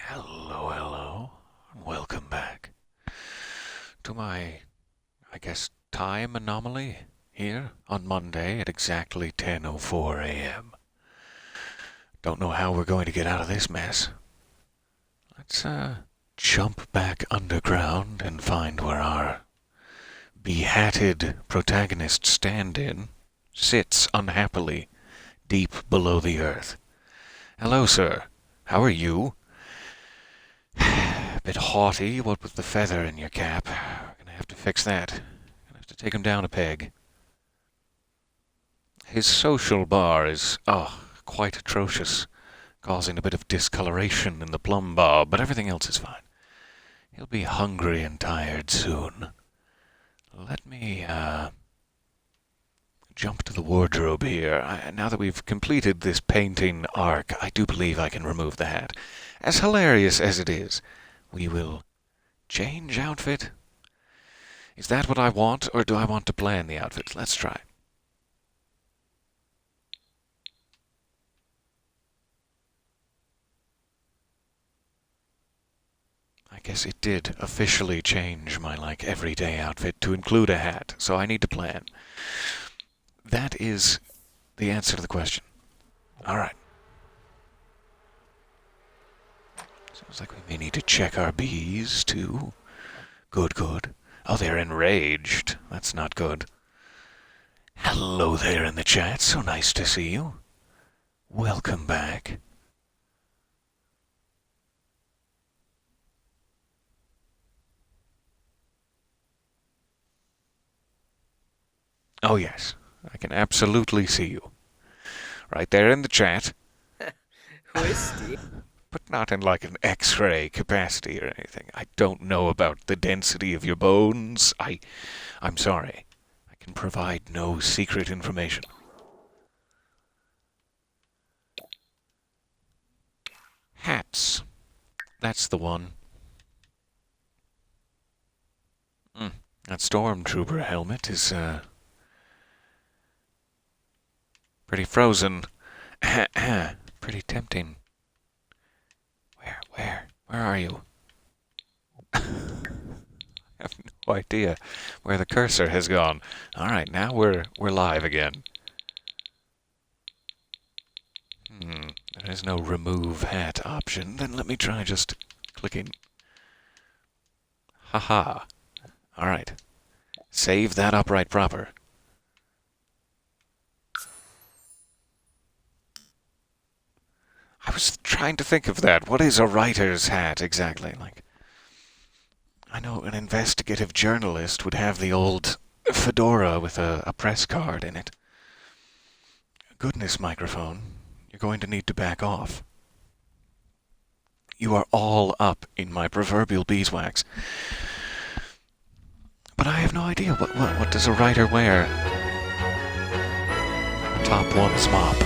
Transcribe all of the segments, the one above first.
Hello, hello. Welcome back to my, I guess, time anomaly here on Monday at exactly 10:04 a.m. Don't know how we're going to get out of this mess. Let's jump back underground and find where our behatted protagonist stand-in sits unhappily deep below the earth. Hello, sir. How are you? A bit haughty, what with the feather in your cap. We're gonna have to fix that. Gonna have to take him down a peg. His social bar is, quite atrocious, causing a bit of discoloration in the plumb bob, but everything else is fine. He'll be hungry and tired soon. Let me, jump to the wardrobe here. Now that we've completed this painting arc, I do believe I can remove the hat. As hilarious as it is, we will change outfit. Is that what I want, or do I want to plan the outfits? Let's try. I guess it did officially change my, everyday outfit to include a hat, so I need to plan. That is the answer to the question. Alright. Sounds like we may need to check our bees, too. Good, good. Oh, they're enraged. That's not good. Hello there in the chat. So nice to see you. Welcome back. Oh, yes. I can absolutely see you. Right there in the chat. Who is Steve? But not in like an X-ray capacity or anything. I don't know about the density of your bones. I'm sorry. I can provide no secret information. Hats. That's the one. That stormtrooper helmet is, pretty frozen. Pretty tempting. Where are you? I have no idea where the cursor has gone. Alright, now we're live again. There is no remove hat option. Then let me try just clicking. Haha. Alright. Save that upright proper. I was trying to think of that. What is a writer's hat exactly? I know an investigative journalist would have the old fedora with a press card in it. Goodness, microphone. You're going to need to back off. You are all up in my proverbial beeswax. But I have no idea. What does a writer wear? Top one's mop.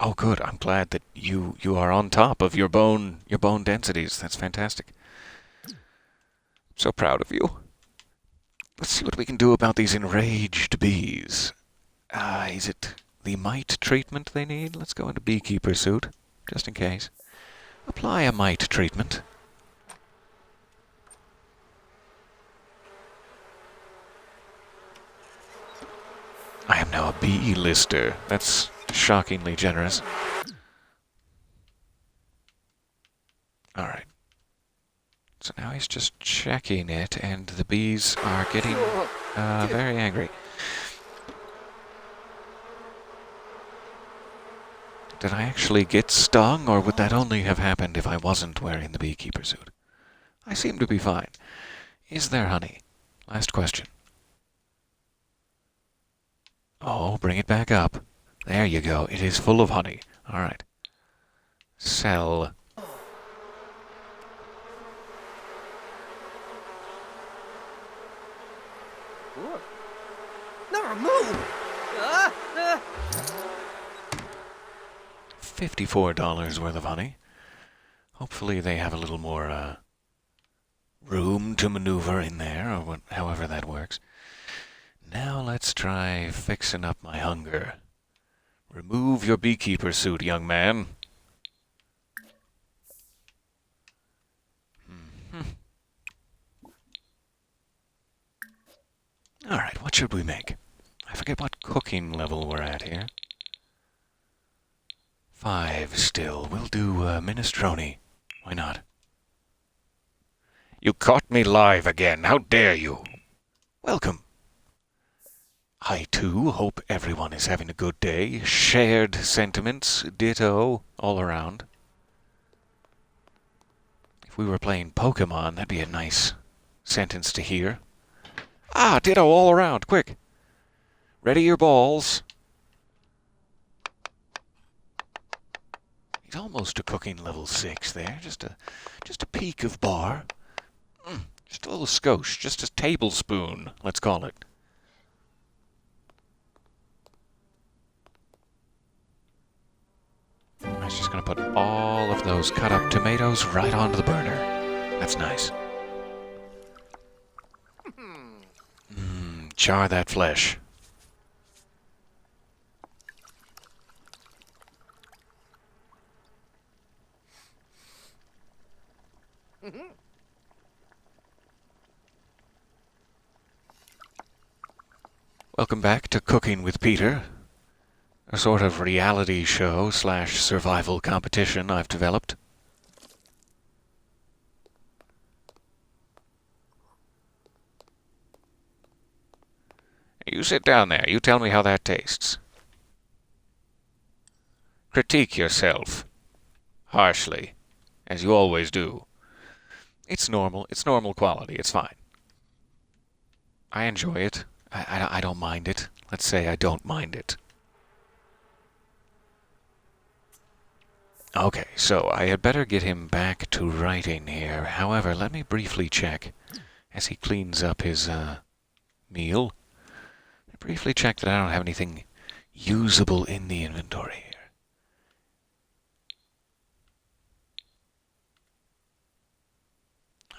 Oh, good. I'm glad that you are on top of your bone densities. That's fantastic. So proud of you. Let's see what we can do about these enraged bees. Is it the mite treatment they need? Let's go into beekeeper suit, just in case. Apply a mite treatment. I am now a bee lister. That's shockingly generous. Alright. So now he's just checking it, and the bees are getting very angry. Did I actually get stung, or would that only have happened if I wasn't wearing the beekeeper suit? I seem to be fine. Is there honey? Last question. Oh, bring it back up. There you go. It is full of honey. All right. Sell. Never move! $54 worth of honey. Hopefully they have a little more room to maneuver in there, or however that works. Now let's try fixing up my hunger. Remove your beekeeper suit, young man. Alright, what should we make? I forget what cooking level we're at here. 5 still. We'll do minestrone. Why not? You caught me live again. How dare you? Welcome. I too hope everyone is having a good day. Shared sentiments, ditto, all around. If we were playing Pokemon, that'd be a nice sentence to hear. Ah, ditto all around, quick. Ready your balls. He's almost to cooking level 6 there. Just a peak of bar. Just a little skosh, just a tablespoon, let's call it. I was just going to put all of those cut up tomatoes right onto the burner. That's nice. Char that flesh. Welcome back to Cooking with Peter, a sort of reality show / survival competition I've developed. You sit down there. You tell me how that tastes. Critique yourself. Harshly. As you always do. It's normal. It's normal quality. It's fine. I enjoy it. I don't mind it. Let's say I don't mind it. Okay, so I had better get him back to writing here. However, let me briefly check, as he cleans up his meal, briefly check that I don't have anything usable in the inventory here.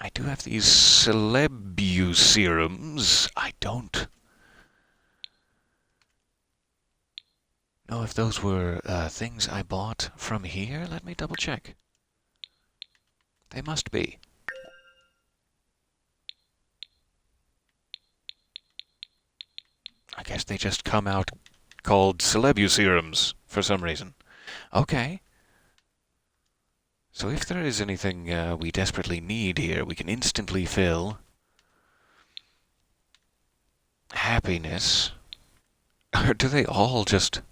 I do have these Celebuserums. I don't know if those were things I bought from here. Let me double check. They must be. I guess they just come out called Celebuserums for some reason. Okay. So if there is anything we desperately need here, we can instantly fill. Happiness. Or do they all just...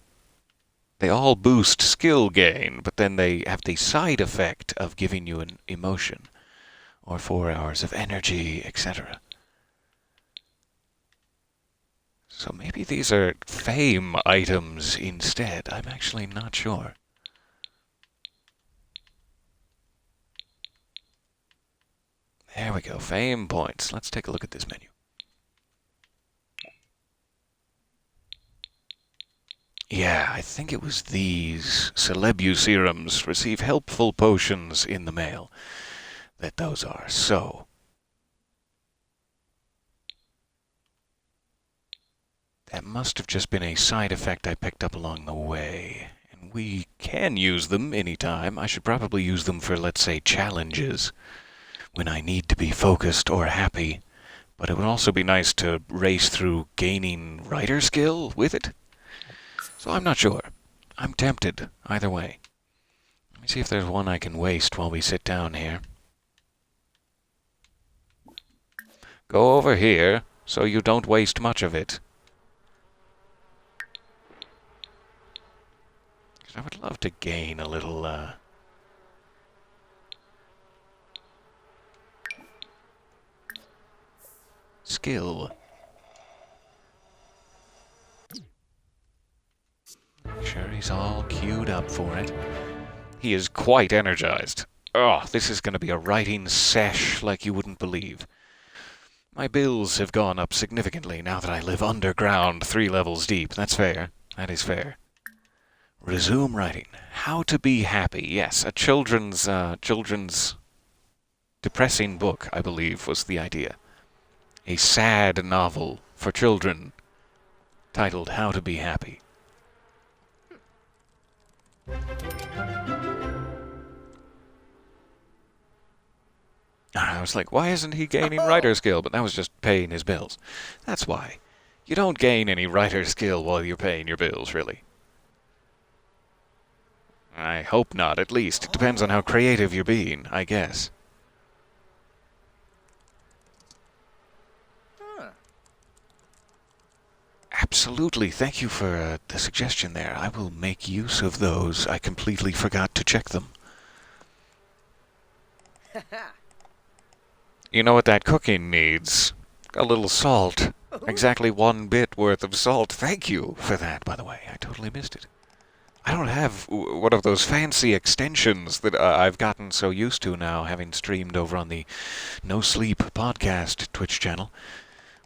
They all boost skill gain, but then they have the side effect of giving you an emotion, or 4 hours of energy, etc. So maybe these are fame items instead. I'm actually not sure. There we go, fame points. Let's take a look at this menu. Yeah, I think it was these Celebuserums receive helpful potions in the mail. That those are. So, that must have just been a side effect I picked up along the way. And we can use them anytime. I should probably use them for, let's say, challenges when I need to be focused or happy. But it would also be nice to race through gaining writer skill with it. So I'm not sure. I'm tempted either way. Let me see if there's one I can waste while we sit down here. Go over here so you don't waste much of it. I would love to gain a little, skill. Make sure he's all queued up for it. He is quite energized. Oh, this is going to be a writing sesh like you wouldn't believe. My bills have gone up significantly now that I live underground 3 levels deep. That's fair. That is fair. Resume writing. How to be happy. Yes, a children's depressing book, I believe, was the idea. A sad novel for children titled How to Be Happy. I was like, why isn't he gaining writer skill? But that was just paying his bills. That's why. You don't gain any writer skill while you're paying your bills, really. I hope not, at least. It depends on how creative you're being, I guess. Absolutely. Thank you for the suggestion there. I will make use of those. I completely forgot to check them. You know what that cooking needs? A little salt. Exactly 1 bit worth of salt. Thank you for that, by the way. I totally missed it. I don't have one of those fancy extensions that I've gotten so used to now, having streamed over on the No Sleep podcast Twitch channel,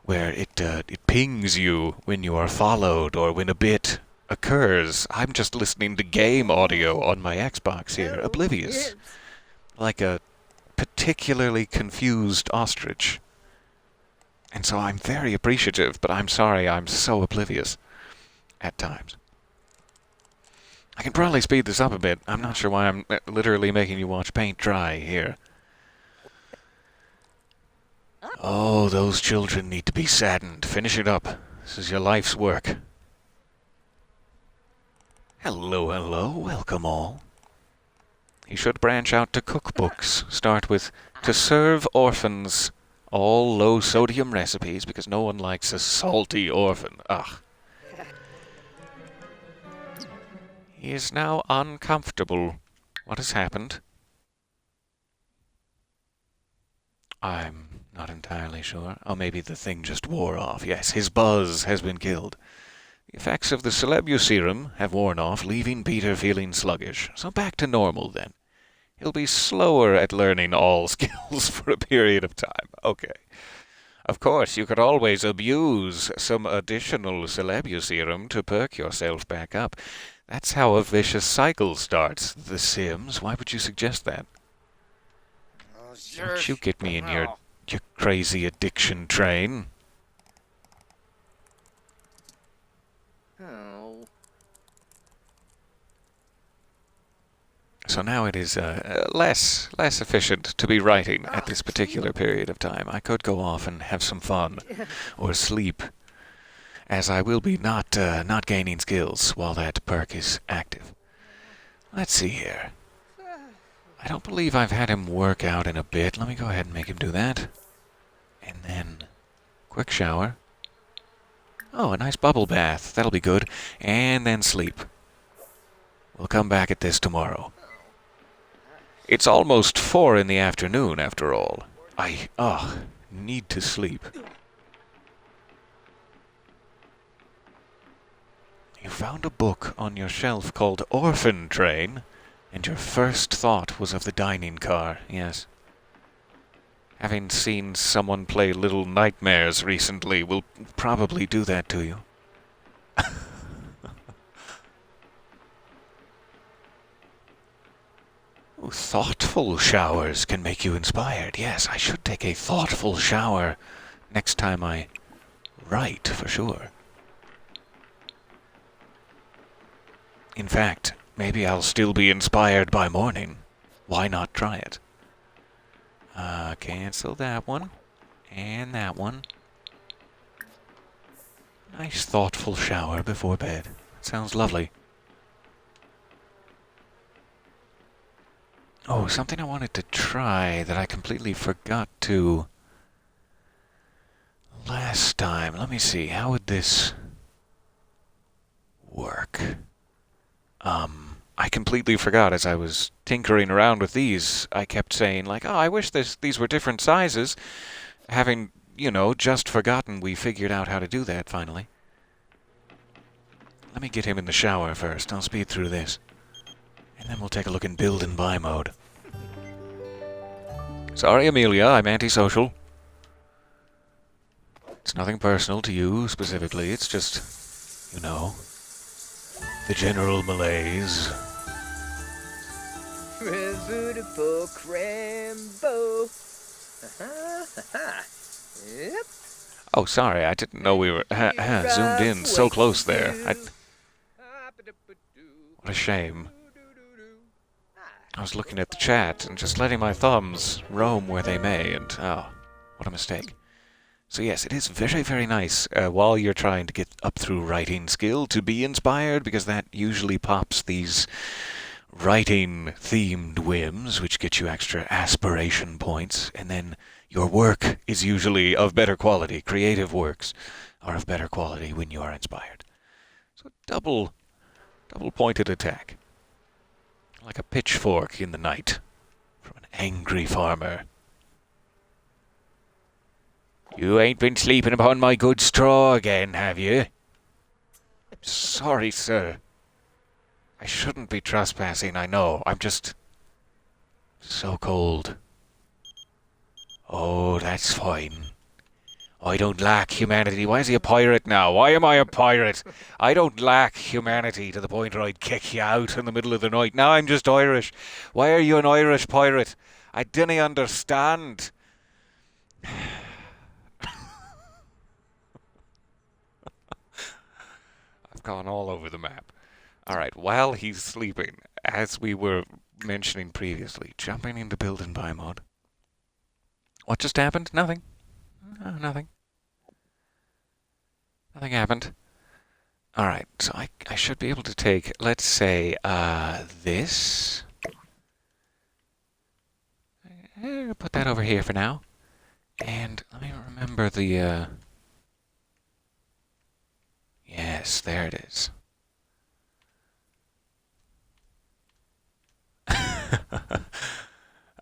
where it pings you when you are followed or when a bit occurs. I'm just listening to game audio on my Xbox here, oblivious. Like a particularly confused ostrich. And so I'm very appreciative, but I'm sorry I'm so oblivious at times. I can probably speed this up a bit. I'm not sure why I'm literally making you watch paint dry here. Oh, those children need to be saddened. Finish it up. This is your life's work. Hello, hello. Welcome all. You should branch out to cookbooks. Start with To Serve Orphans. All low-sodium recipes, because no one likes a salty orphan. Ugh. He is now uncomfortable. What has happened? I'm not entirely sure. Oh, maybe the thing just wore off. Yes, his buzz has been killed. The effects of the Celebuserum have worn off, leaving Peter feeling sluggish. So back to normal, then. He'll be slower at learning all skills for a period of time. Okay. Of course, you could always abuse some additional Celebuserum to perk yourself back up. That's how a vicious cycle starts, The Sims. Why would you suggest that? Don't you get me in your crazy addiction train. So now it is less efficient to be writing at this particular period of time. I could go off and have some fun or sleep, as I will be not gaining skills while that perk is active. Let's see here. I don't believe I've had him work out in a bit. Let me go ahead and make him do that. And then, quick shower. Oh, a nice bubble bath. That'll be good. And then sleep. We'll come back at this tomorrow. It's almost 4 in the afternoon, after all. I need to sleep. You found a book on your shelf called Orphan Train, and your first thought was of the dining car, yes. Having seen someone play Little Nightmares recently will probably do that to you. Ooh, thoughtful showers can make you inspired. Yes, I should take a thoughtful shower next time I write, for sure. In fact, maybe I'll still be inspired by morning. Why not try it? Cancel that one. And that one. Nice thoughtful shower before bed. Sounds lovely. Oh, something I wanted to try that I completely forgot to last time. Let me see. How would this work? I completely forgot as I was tinkering around with these. I kept saying, like, oh, I wish these were different sizes. Having, just forgotten we figured out how to do that finally. Let me get him in the shower first. I'll speed through this. And then we'll take a look in build and buy mode. Sorry, Amelia, I'm antisocial. It's nothing personal to you specifically. It's just, the general malaise. Beautiful Crambo. Yep. Oh, sorry, I didn't know we were zoomed in so close there. What a shame. I was looking at the chat and just letting my thumbs roam where they may, and oh, what a mistake. So yes, it is very, very nice while you're trying to get up through writing skill to be inspired, because that usually pops these writing-themed whims, which get you extra aspiration points, and then your work is usually of better quality. Creative works are of better quality when you are inspired. So double-pointed attack. Like a pitchfork in the night from an angry farmer. You ain't been sleeping upon my good straw again, have you? Sorry, sir. I shouldn't be trespassing, I know. I'm just so cold. Oh, that's fine. I don't lack humanity. Why is he a pirate now? Why am I a pirate? I don't lack humanity to the point where I'd kick you out in the middle of the night. Now I'm just Irish. Why are you an Irish pirate? I didn't understand. I've gone all over the map. Alright, while he's sleeping, as we were mentioning previously, jumping into build and buy mode. What just happened? Nothing. Nothing. Nothing happened. Alright, so I should be able to take, let's say, this. Put that over here for now. And let me remember the, yes, there it is.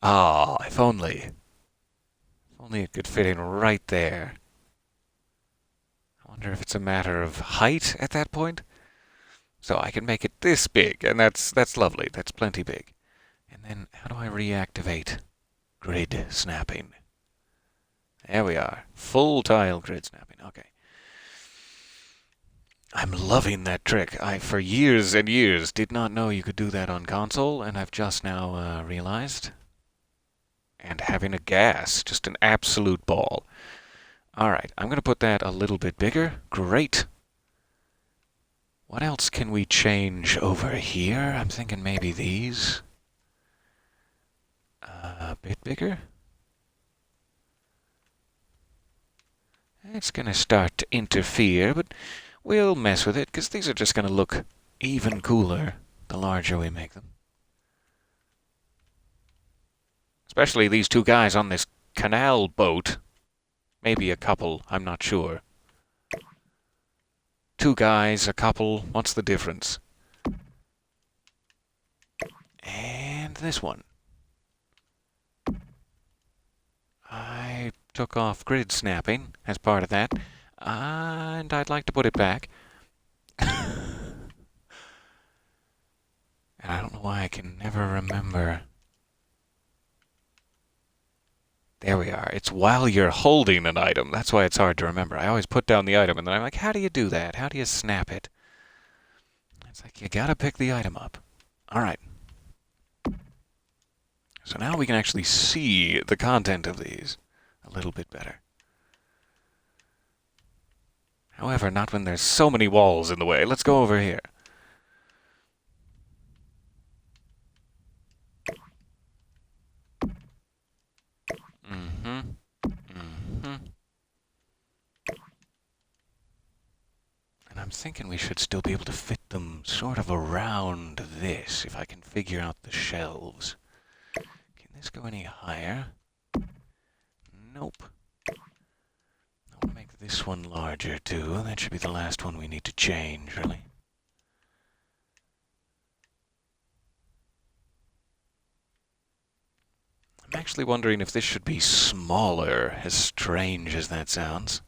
Ah, if only. If only it could fit in right there. I wonder if it's a matter of height at that point. So I can make it this big, and that's lovely. That's plenty big. And then how do I reactivate grid snapping? There we are. Full tile grid snapping. Okay. I'm loving that trick. I, for years and years, did not know you could do that on console, and I've just now realized. And having a gas, just an absolute ball. Alright, I'm going to put that a little bit bigger. Great. What else can we change over here? I'm thinking maybe these. A bit bigger. It's going to start to interfere, but we'll mess with it, because these are just going to look even cooler the larger we make them. Especially these two guys on this canal boat. Maybe a couple, I'm not sure. Two guys, a couple, what's the difference? And this one. I took off grid snapping as part of that, and I'd like to put it back. And I don't know why I can never remember. There we are. It's while you're holding an item. That's why it's hard to remember. I always put down the item, and then I'm like, how do you do that? How do you snap it? It's like, you gotta pick the item up. Alright. So now we can actually see the content of these a little bit better. However, not when there's so many walls in the way. Let's go over here. And I'm thinking we should still be able to fit them sort of around this, if I can figure out the shelves. Can this go any higher? Nope. I want to make this one larger, too. That should be the last one we need to change, really. I'm actually wondering if this should be smaller, as strange as that sounds.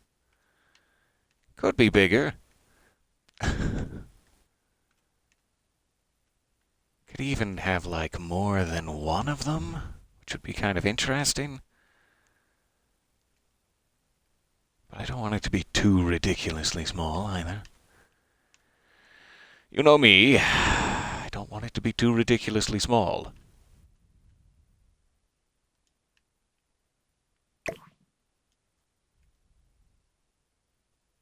Could be bigger. Could even have, like, more than one of them, which would be kind of interesting. But I don't want it to be too ridiculously small, either. You know me. I don't want it to be too ridiculously small.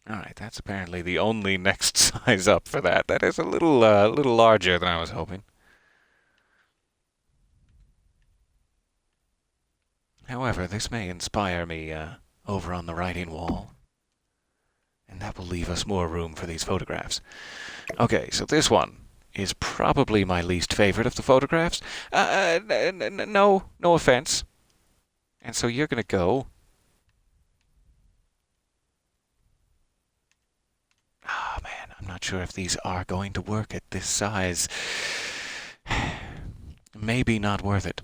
Alright, that's apparently the only next size up for that. That is a little larger than I was hoping. However, this may inspire me over on the writing wall. And that will leave us more room for these photographs. Okay, so this one is probably my least favorite of the photographs. No offense. And so you're going to go. Ah, man, I'm not sure if these are going to work at this size. Maybe not worth it.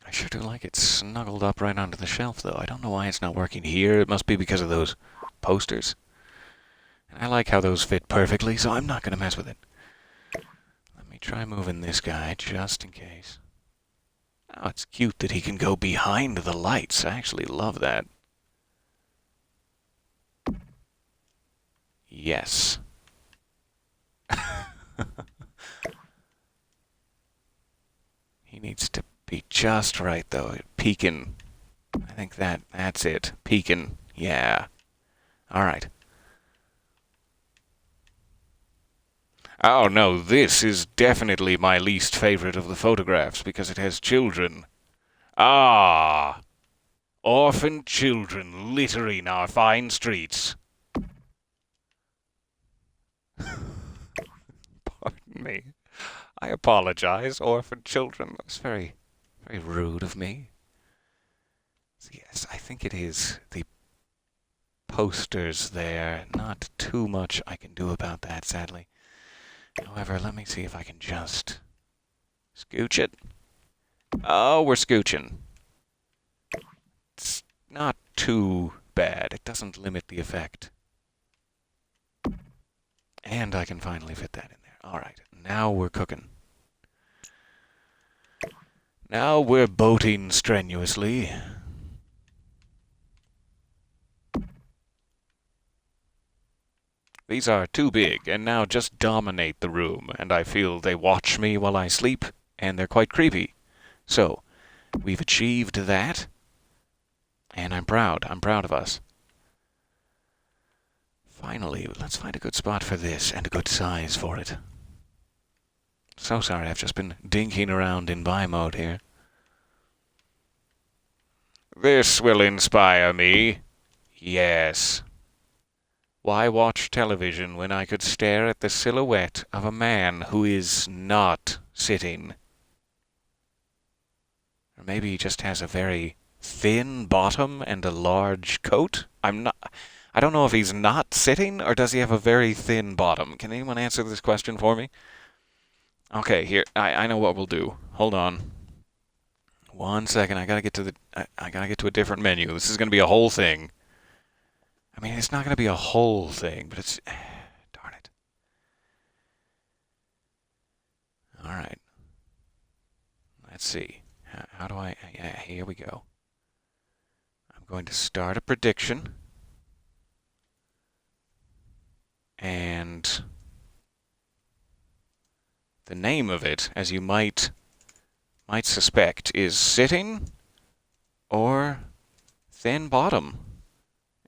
I sure do like it snuggled up right onto the shelf, though. I don't know why it's not working here. It must be because of those posters. And I like how those fit perfectly, so I'm not going to mess with it. Let me try moving this guy, just in case. Oh, it's cute that he can go behind the lights. I actually love that. Yes. He needs to be just right, though. Peeking. I think that's it. Peeking. Yeah. All right. Oh, no, this is definitely my least favorite of the photographs because it has children. Ah! Orphan children littering our fine streets. Pardon me. I apologize, orphan children. That was very, very rude of me. Yes, I think it is the posters there. Not too much I can do about that, sadly. However, let me see if I can just scooch it. Oh, we're scooching. It's not too bad. It doesn't limit the effect. And I can finally fit that in there. All right, now we're cooking. Now we're boating strenuously. These are too big, and now just dominate the room, and I feel they watch me while I sleep, and they're quite creepy. So, we've achieved that, and I'm proud. I'm proud of us. Finally, let's find a good spot for this, and a good size for it. So sorry, I've just been dinking around in buy mode here. This will inspire me. Yes. Why watch television when I could stare at the silhouette of a man who is not sitting? Or maybe he just has a very thin bottom and a large coat? I don't know if he's not sitting, or does he have a very thin bottom? Can anyone answer this question for me? Okay, here, I know what we'll do. Hold on. 1 second, I gotta get to a different menu. This is gonna be a whole thing. I mean, it's not going to be a whole thing, but it's... darn it. All right. Let's see. How do I... yeah, here we go. I'm going to start a prediction. And the name of it, as you might suspect, is Sitting or Thin Bottom.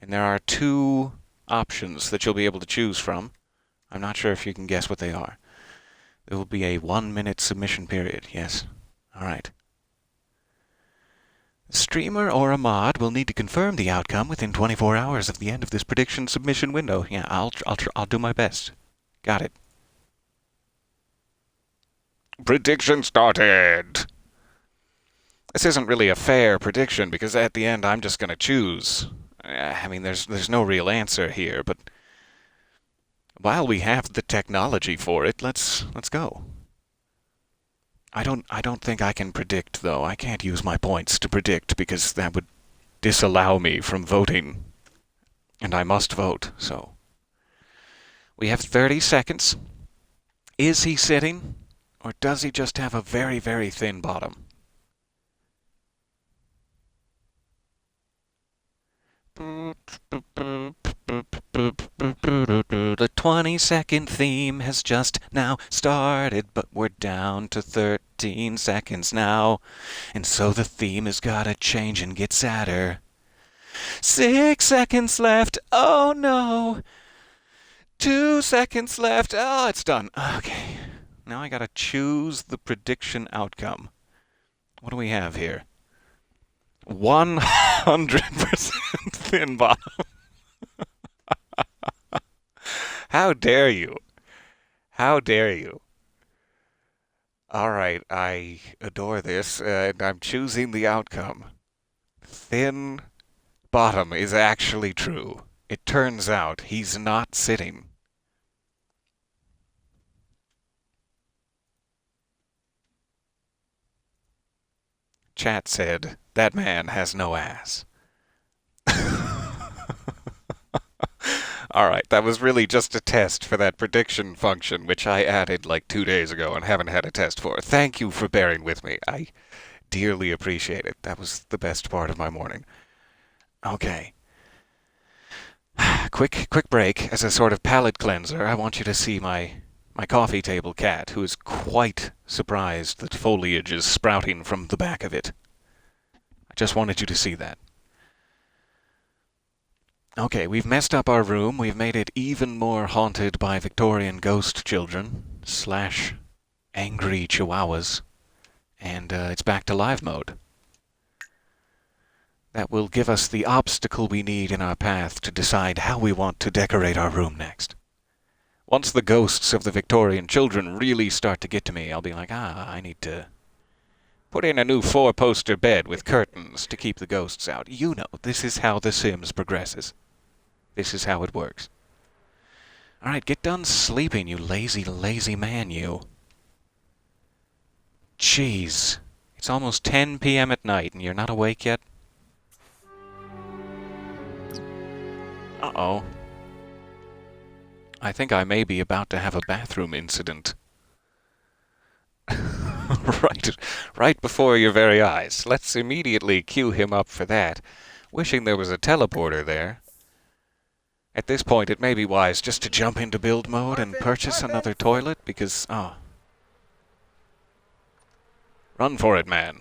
And there are two options that you'll be able to choose from. I'm not sure if you can guess what they are. There will be a 1-minute submission period, yes. All right. The streamer or a mod will need to confirm the outcome within 24 hours of the end of this prediction submission window. Yeah, I'll do my best. Got it. Prediction started! This isn't really a fair prediction because at the end I'm just going to choose. I mean, there's no real answer here, but while we have the technology for it, let's go. I don't think I can predict, though. I can't use my points to predict because that would disallow me from voting. And I must vote, so. We have 30 seconds. Is he sitting, or does he just have a very, very thin bottom? The 20-second theme has just now started, but we're down to 13 seconds now. And so the theme has gotta change and get sadder. 6 seconds left. Oh no. 2 seconds left. Oh, it's done. Okay. Now I gotta choose the prediction outcome. What do we have here? 100% thin bottom. How dare you? How dare you? All right, I adore this, and I'm choosing the outcome. Thin bottom is actually true. It turns out he's not sitting. Chat said, that man has no ass. All right, that was really just a test for that prediction function, which I added like 2 days ago and haven't had a test for. Thank you for bearing with me. I dearly appreciate it. That was the best part of my morning. Okay. Quick break as a sort of palate cleanser. I want you to see my coffee table cat, who is quite surprised that foliage is sprouting from the back of it. I just wanted you to see that. Okay, we've messed up our room. We've made it even more haunted by Victorian ghost children / angry chihuahuas. And it's back to live mode. That will give us the obstacle we need in our path to decide how we want to decorate our room next. Once the ghosts of the Victorian children really start to get to me, I'll be like, I need to put in a new 4-poster bed with curtains to keep the ghosts out. You know, this is how The Sims progresses. This is how it works. All right, get done sleeping, you lazy, lazy man, you. Jeez. It's almost 10 p.m. at night and you're not awake yet? Uh-oh. I think I may be about to have a bathroom incident. right before your very eyes. Let's immediately cue him up for that, wishing there was a teleporter there. At this point, it may be wise just to jump into build mode and purchase another toilet, because, Run for it, man.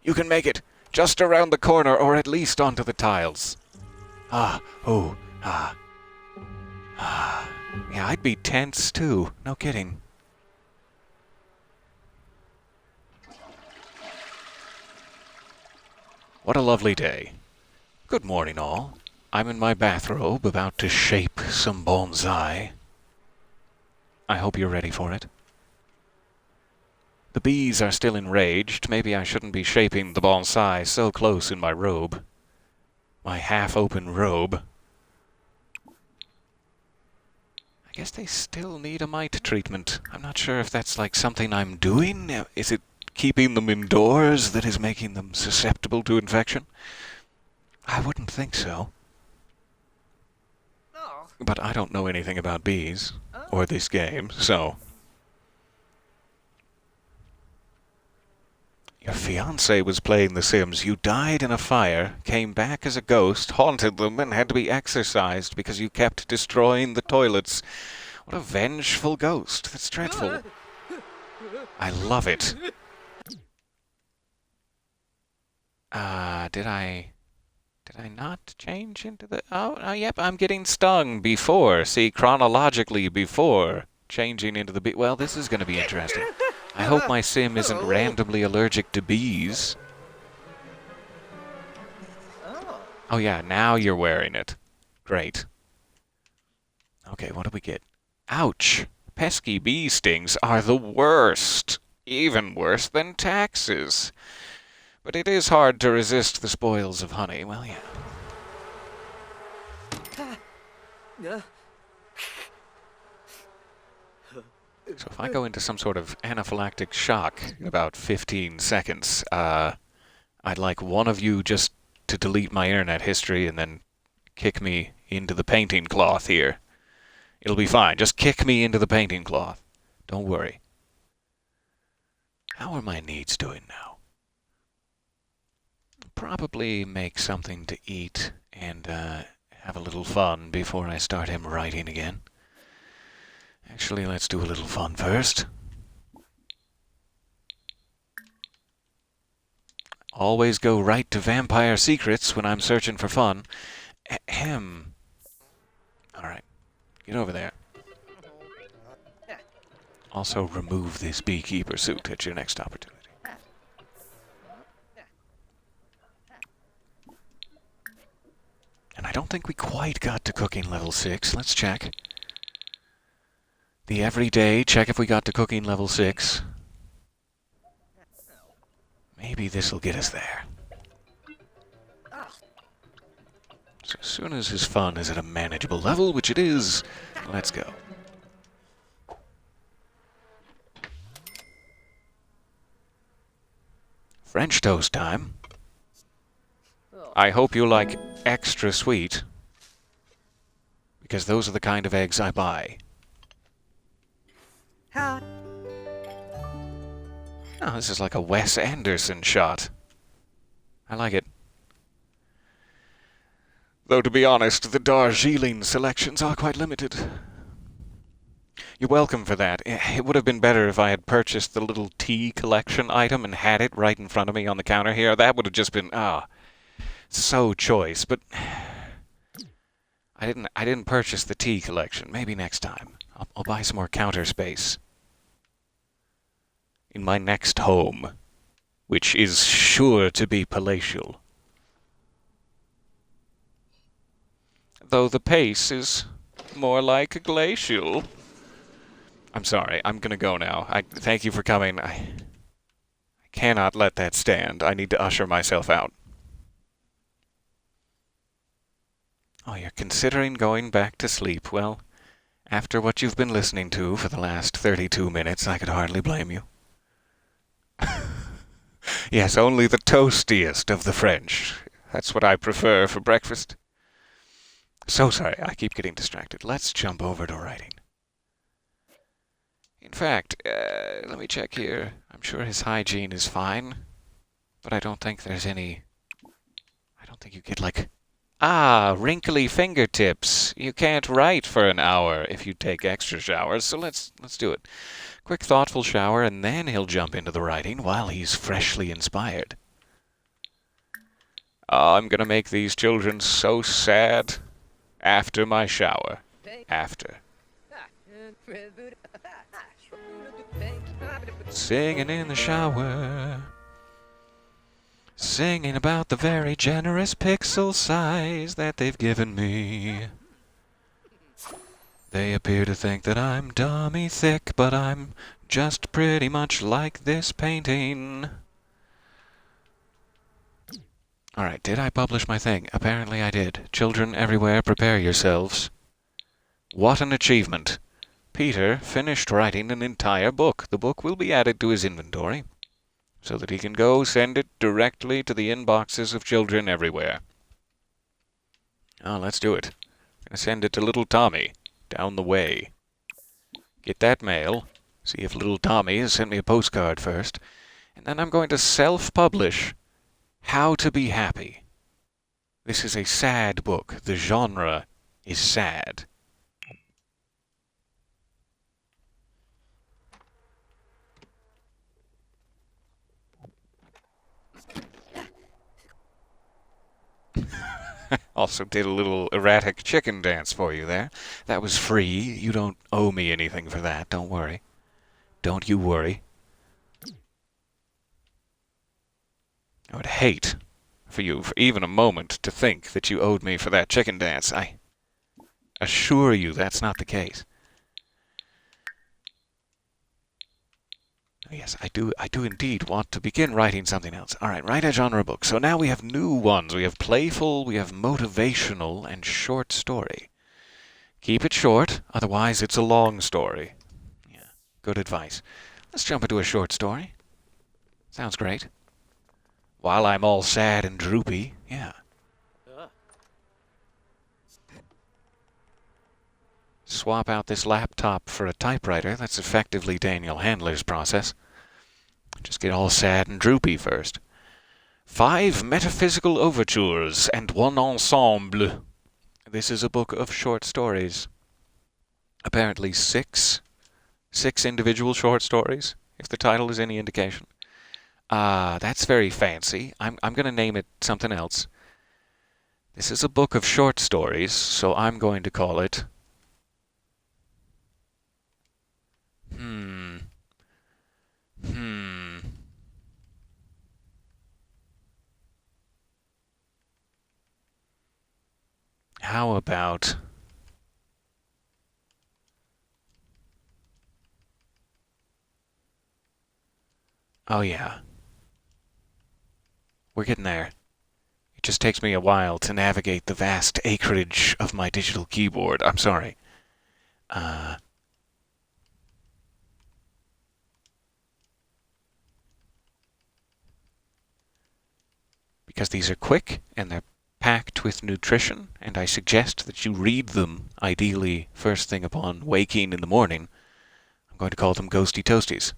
You can make it. Just around the corner, or at least onto the tiles. Yeah, I'd be tense, too. No kidding. What a lovely day. Good morning, all. I'm in my bathrobe, about to shape some bonsai. I hope you're ready for it. The bees are still enraged. Maybe I shouldn't be shaping the bonsai so close in my robe. My half-open robe. I guess they still need a mite treatment. I'm not sure if that's like something I'm doing. Is it keeping them indoors that is making them susceptible to infection? I wouldn't think so. But I don't know anything about bees, or this game, so... Your fiancé was playing The Sims. You died in a fire, came back as a ghost, haunted them, and had to be exorcised because you kept destroying the toilets. What a vengeful ghost. That's dreadful. I love it. Did I not change into the... Oh, yep, I'm getting stung before. See, chronologically before changing into the... Well, this is going to be interesting. I hope my sim isn't randomly allergic to bees. Oh, yeah, now you're wearing it. Great. Okay, what do we get? Ouch! Pesky bee stings are the worst. Even worse than taxes. But it is hard to resist the spoils of honey. Well, yeah. So if I go into some sort of anaphylactic shock in about 15 seconds, I'd like one of you just to delete my internet history and then kick me into the painting cloth here. It'll be fine. Just kick me into the painting cloth. Don't worry. How are my needs doing now? Probably make something to eat and have a little fun before I start him writing again. Actually, let's do a little fun first. always go right to vampire secrets when I'm searching for fun. Ahem. Alright, get over there. Also, remove this beekeeper suit at your next opportunity. And I don't think we quite got to cooking level 6. Let's check. The everyday, check if we got to cooking level 6. Maybe this'll get us there. So as soon as his fun is at a manageable level, which it is, let's go. French toast time. I hope you like extra sweet, because those are the kind of eggs I buy. Oh, this is like a Wes Anderson shot. I like it. Though, to be honest, the Darjeeling selections are quite limited. You're welcome for that. It would have been better if I had purchased the little tea collection item and had it right in front of me on the counter here. That would have just been, so choice. But I didn't purchase the tea collection. Maybe next time. I'll buy some more counter space in my next home, which is sure to be palatial. Though the pace is more like a glacial. I'm sorry, I'm gonna go now. Thank you for coming. I cannot let that stand. I need to usher myself out. Oh, you're considering going back to sleep. Well, after what you've been listening to for the last 32 minutes, I could hardly blame you. Yes, only the toastiest of the French. That's what I prefer for breakfast. So sorry, I keep getting distracted. Let's jump over to writing. In fact, let me check here. I'm sure his hygiene is fine, but I don't think there's any... I don't think you get, like... wrinkly fingertips. You can't write for an hour if you take extra showers, so let's do it. Quick, thoughtful shower, and then he'll jump into the writing while he's freshly inspired. I'm gonna make these children so sad after my shower. After. Singing in the shower. Singing about the very generous pixel size that they've given me. They appear to think that I'm dummy thick, but I'm just pretty much like this painting. Alright, did I publish my thing? Apparently I did. Children everywhere, prepare yourselves. What an achievement. Peter finished writing an entire book. The book will be added to his inventory, so that he can go send it directly to the inboxes of children everywhere. Oh, let's do it. I'm gonna send it to little Tommy, down the way. Get that mail, see if little Tommy has sent me a postcard first, and then I'm going to self-publish How to Be Happy. This is a sad book. The genre is sad. Also did a little erratic chicken dance for you there. That was free. You don't owe me anything for that. Don't worry. Don't you worry. I would hate for you for even a moment to think that you owed me for that chicken dance. I assure you that's not the case. Yes, I do indeed want to begin writing something else. All right, write a genre book. So now we have new ones. We have playful, we have motivational, and short story. Keep it short, otherwise it's a long story. Yeah, good advice. Let's jump into a short story. Sounds great. While I'm all sad and droopy, yeah. Swap out this laptop for a typewriter. That's effectively Daniel Handler's process. Just get all sad and droopy first. 5 metaphysical overtures and one ensemble. This is a book of short stories. Apparently 6 individual short stories, if the title is any indication. That's very fancy. I'm gonna name it something else. This is a book of short stories, so I'm going to call it. Hmm. Hmm. How about. Oh, yeah. We're getting there. It just takes me a while to navigate the vast acreage of my digital keyboard. I'm sorry. Uh, because these are quick and they're packed with nutrition, and I suggest that you read them, ideally first thing upon waking in the morning. I'm going to call them Ghosty Toasties.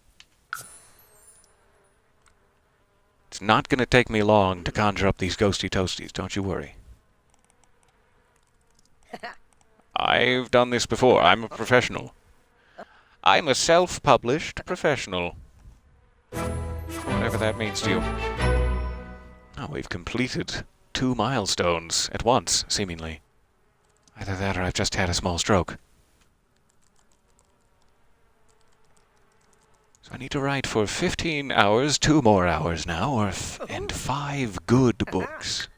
It's not going to take me long to conjure up these Ghosty Toasties, don't you worry. I've done this before. I'm a professional. I'm a self-published professional. Whatever that means to you. Oh, we've completed 2 milestones at once, seemingly. Either that or I've just had a small stroke. So I need to write for 15 hours, 2 more hours now, and 5 good books.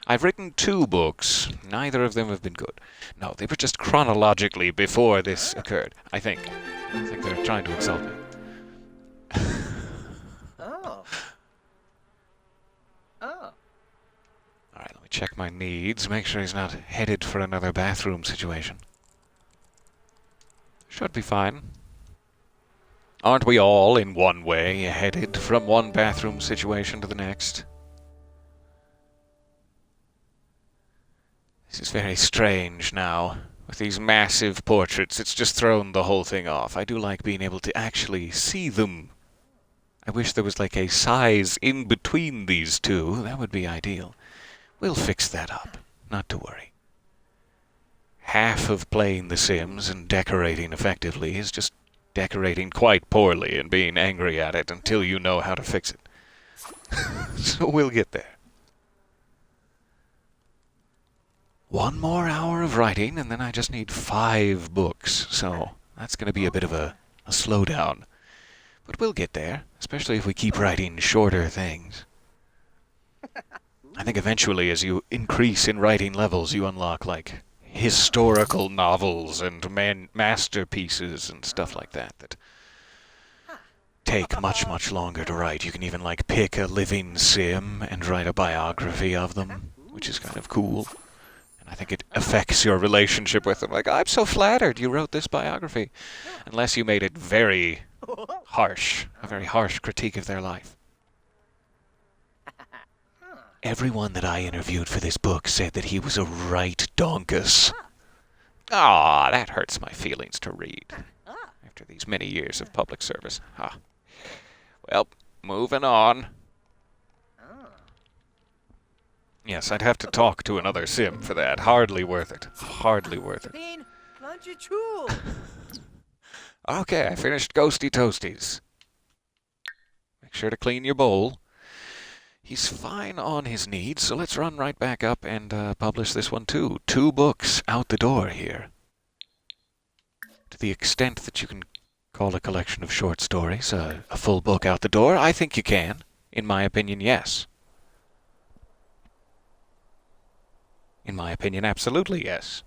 I've written 2 books. Neither of them have been good. No, they were just chronologically before this occurred, I think. I think they're trying to insult me. Oh. Oh. Alright, let me check my needs, make sure he's not headed for another bathroom situation. Should be fine. Aren't we all, in one way, headed from one bathroom situation to the next? This is very strange now. With these massive portraits, it's just thrown the whole thing off. I do like being able to actually see them. I wish there was like a size in between these two. That would be ideal. We'll fix that up. Not to worry. Half of playing The Sims and decorating effectively is just decorating quite poorly and being angry at it until you know how to fix it. So we'll get there. 1 more hour of writing, and then I just need 5 books, so that's going to be a bit of a slowdown. But we'll get there, especially if we keep writing shorter things. I think eventually, as you increase in writing levels, you unlock, like, historical novels and masterpieces and stuff like that take much, much longer to write. You can even, like, pick a living sim and write a biography of them, which is kind of cool. I think it affects your relationship with them. Like, I'm so flattered you wrote this biography. Unless you made it very harsh, a very harsh critique of their life. Everyone that I interviewed for this book said that he was a right donkus. Ah, that hurts my feelings to read. After these many years of public service. Ah. Well, moving on. Yes, I'd have to talk to another sim for that. Hardly worth it. Hardly worth it. Okay, I finished Ghosty Toasties. Make sure to clean your bowl. He's fine on his needs, so let's run right back up and publish this one too. 2 books out the door here. To the extent that you can call a collection of short stories a full book out the door, I think you can. In my opinion, yes. In my opinion, absolutely yes.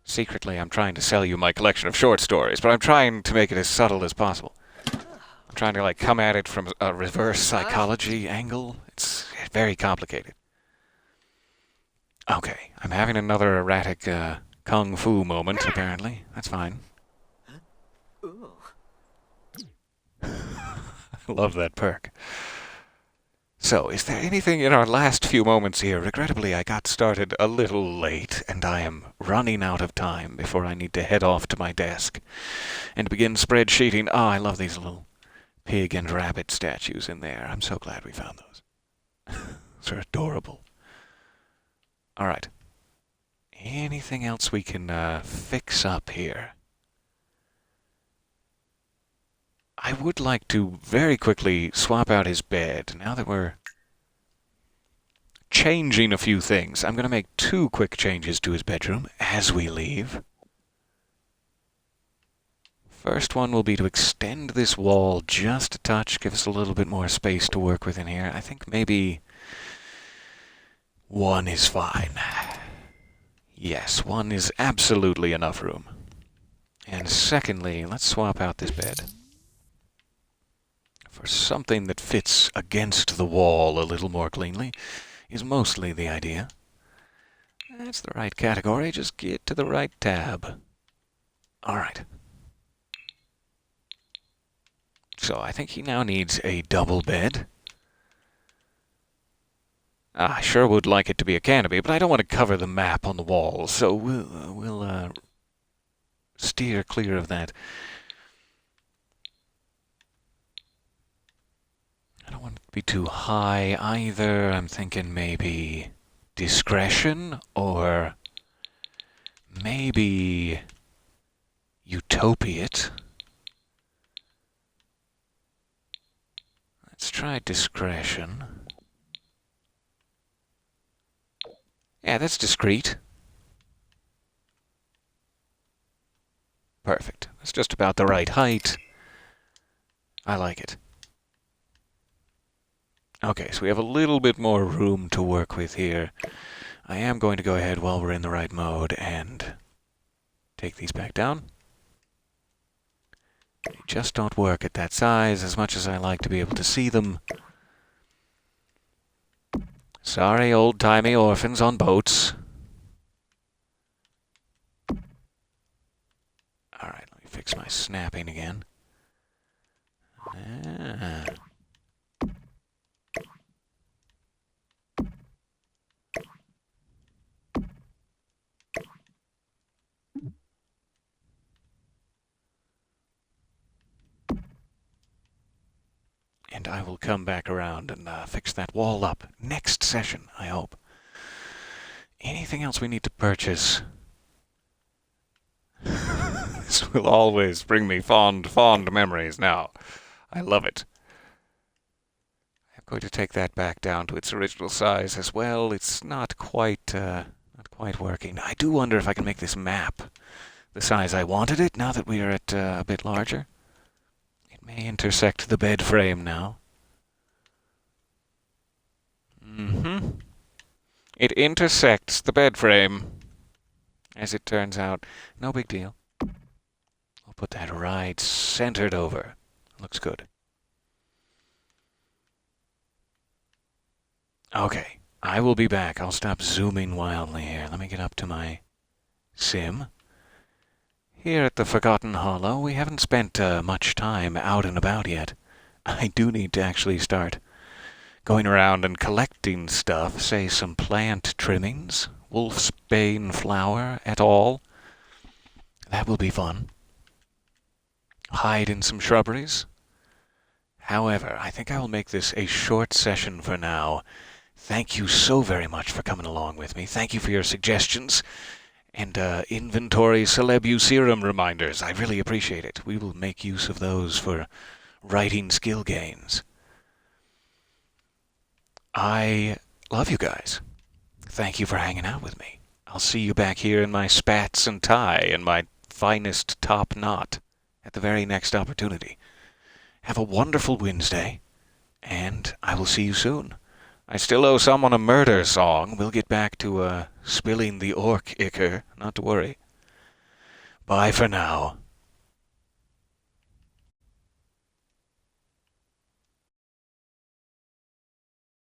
Secretly, I'm trying to sell you my collection of short stories, but I'm trying to make it as subtle as possible. I'm trying to, like, come at it from a reverse psychology angle. It's very complicated. Okay, I'm having another erratic kung fu moment, apparently. That's fine. I love that perk. So, is there anything in our last few moments here? Regrettably, I got started a little late, and I am running out of time before I need to head off to my desk and begin spreadsheeting. Oh, I love these little pig and rabbit statues in there. I'm so glad we found those. They're adorable. All right. Anything else we can fix up here? I would like to very quickly swap out his bed. Now that we're changing a few things, I'm going to make 2 quick changes to his bedroom as we leave. First one will be to extend this wall just a touch, give us a little bit more space to work with in here. I think maybe 1 is fine. Yes, 1 is absolutely enough room. And secondly, let's swap out this bed for something that fits against the wall a little more cleanly, is mostly the idea. That's the right category, just get to the right tab. Alright. So I think he now needs a double bed. I sure would like it to be a canopy, but I don't want to cover the map on the wall, so we'll steer clear of that. I don't want it to be too high either. I'm thinking maybe discretion or maybe utopiate. Let's try discretion. Yeah, that's discreet. Perfect. That's just about the right height. I like it. Okay, so we have a little bit more room to work with here. I am going to go ahead while we're in the right mode and take these back down. They just don't work at that size as much as I like to be able to see them. Sorry, old-timey orphans on boats. Alright, let me fix my snapping again. And I will come back around and fix that wall up next session, I hope. Anything else we need to purchase? This will always bring me fond memories now. I love it. I'm going to take that back down to its original size as well. It's not quite working. I do wonder if I can make this map the size I wanted it, now that we are at a bit larger. It may intersect the bed frame now. It intersects the bed frame, as it turns out. No big deal. I'll put that right centered over. Looks good. Okay, I will be back. I'll stop zooming wildly here. Let me get up to my sim. Here at the Forgotten Hollow, we haven't spent much time out and about yet. I do need to actually start going around and collecting stuff, say some plant trimmings, wolfsbane flower et al. That will be fun. Hide in some shrubberies. However, I think I will make this a short session for now. Thank you so very much for coming along with me. Thank you for your suggestions and inventory Celebucerum reminders. I really appreciate it. We will make use of those for writing skill gains. I love you guys. Thank you for hanging out with me. I'll see you back here in my spats and tie and my finest top knot at the very next opportunity. Have a wonderful Wednesday, and I will see you soon. I still owe someone a murder song. We'll get back to spilling the orc ichor, not to worry. Bye for now.